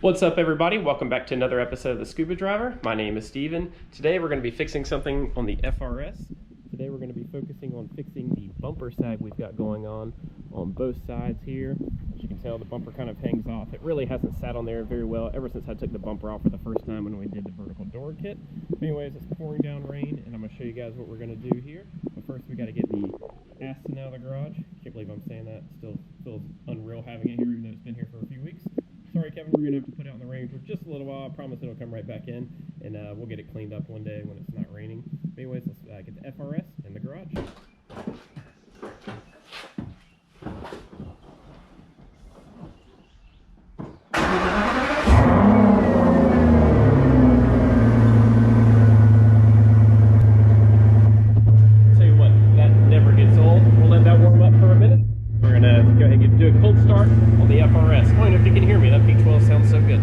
What's up, everybody? Welcome back to another episode of The Scuba Driver. My name is Steven. Today we're going to be fixing something on the FRS. Today we're going to be focusing on fixing the bumper sag we've got going on both sides here. As you can tell, the bumper kind of hangs off. It really hasn't sat on there very well ever since I took the bumper off for the first time when we did the vertical door kit. Anyways, it's pouring down rain, and I'm going to show you guys what we're going to do here. But first, we got to get the Aston out of the garage. Can't believe I'm saying that. It still feels unreal having it here, even though it's been here for a few weeks. Sorry, Kevin, we're going to have to put it out in the rain for just a little while. I promise it'll come right back in, and we'll get it cleaned up one day when it's not raining. But anyways, let's get the FRS in the garage. Tell you what, that never gets old. We'll let that warm up for a minute. We're going to go ahead and do a cold start on the FRS. I don't know if you can hear me. That V12 sounds so good.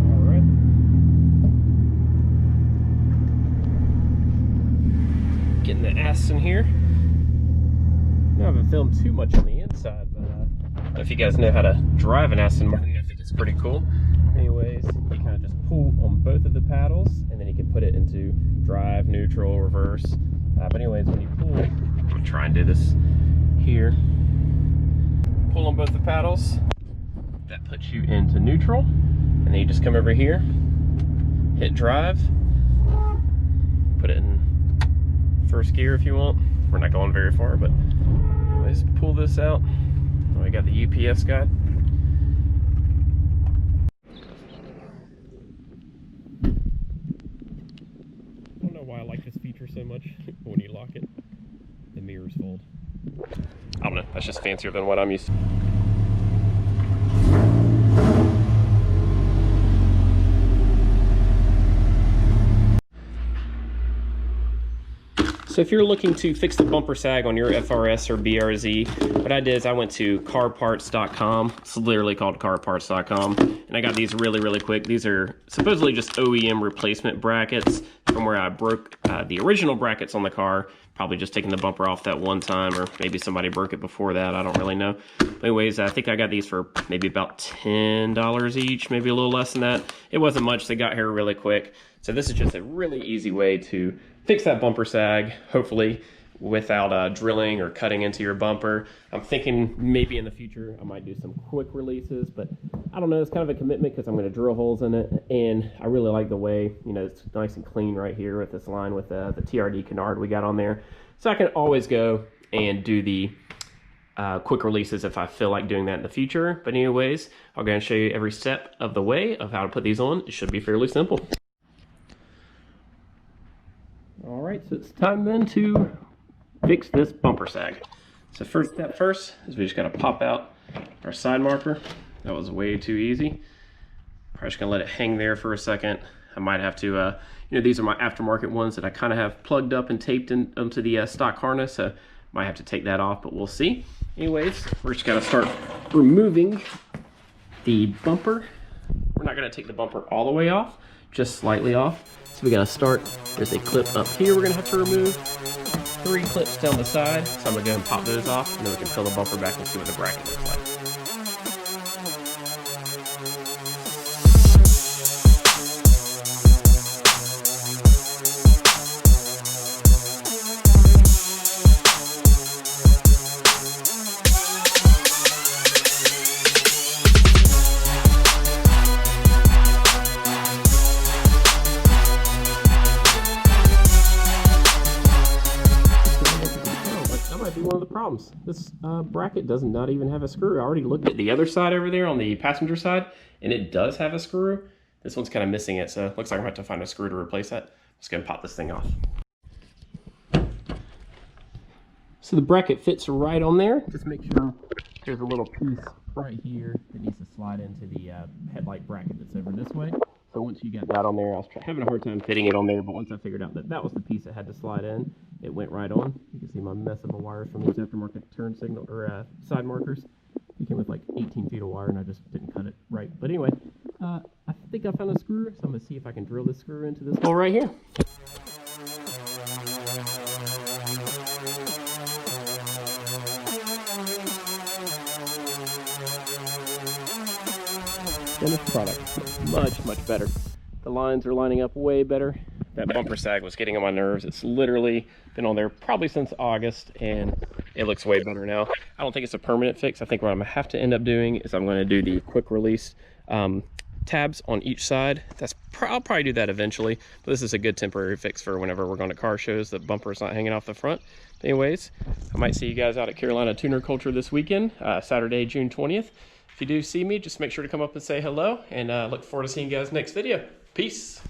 Alright. Getting the Aston here. I haven't filmed too much on the inside, but I don't know if you guys know how to drive an Aston Martin. I think it's pretty cool. Anyways, you kind of just pull on both of the paddles, and then you can put it into drive, neutral, reverse. But anyways, when you pull, I'm going to try and do this here. Pull on both the paddles. That puts you into neutral. And then you just come over here, hit drive, put it in first gear if you want. We're not going very far, but anyways, pull this out. Oh, we got the UPS guide. I don't know why I like this feature so much, but when you lock it, the mirrors fold. I don't know, that's just fancier than what I'm used to. So if you're looking to fix the bumper sag on your FRS or BRZ, what I did is I went to carparts.com. It's literally called carparts.com. And I got these really quick. These are supposedly just OEM replacement brackets from where I broke the original brackets on the car. Probably just taking the bumper off that one time, or maybe somebody broke it before that. I don't really know. But anyways, I think I got these for maybe about $10 each, maybe a little less than that. It wasn't much. They got here really quick. So this is just a really easy way to fix that bumper sag, hopefully without drilling or cutting into your bumper. I'm thinking maybe in the future I might do some quick releases, but I don't know, it's kind of a commitment because I'm going to drill holes in it, and I really like the way, you know, it's nice and clean right here with this line with the TRD canard we got on there. So I can always go and do the quick releases if I feel like doing that in the future. But anyways, I'll go and show you every step of the way of how to put these on. It should be fairly simple. Alright, so it's time then to fix this bumper sag. So first step first is we just got to pop out our side marker. That was way too easy. Probably just going to let it hang there for a second. I might have to, you know, these are my aftermarket ones that I kind of have plugged up and taped into the stock harness. So might have to take that off, but we'll see. Anyways, we're just going to start removing the bumper. We're not going to take the bumper all the way off, just slightly off. So we got to start, there's a clip up here we're going to have to remove, 3 clips down the side, so I'm going to go and pop those off, and then we can peel the bumper back and see what the bracket looks like. One of the problems, this bracket does not even have a screw. I already looked at the other side over there on the passenger side, and it does have a screw. This one's kind of missing it, so it looks like I'm going to have to find a screw to replace that. I'm just going to pop this thing off. So the bracket fits right on there. Just make sure there's a little piece right here that needs to slide into the headlight bracket that's over this way. So once you get that on there, I was having a hard time fitting it on there, but once I figured out that that was the piece that had to slide in, it went right on. You can see my mess of a wires from these aftermarket turn signal or side markers. It came with like 18 feet of wire, and I just didn't cut it right. But anyway, I think think I found a screw, so I'm gonna see if I can drill this screw into this hole right here. Finished product, much better. The lines are lining up way better. That bumper sag was getting on my nerves. It's literally been on there probably since August, and it looks way better now. I don't think it's a permanent fix. I think what I'm gonna have to end up doing is I'm gonna do the quick release tabs on each side. I'll probably do that eventually, but this is a good temporary fix for whenever we're going to car shows. The bumper's not hanging off the front. But anyways, I might see you guys out at Carolina Tuner Culture this weekend, Saturday, June 20th. If you do see me, just make sure to come up and say hello, and look forward to seeing you guys next video. Peace.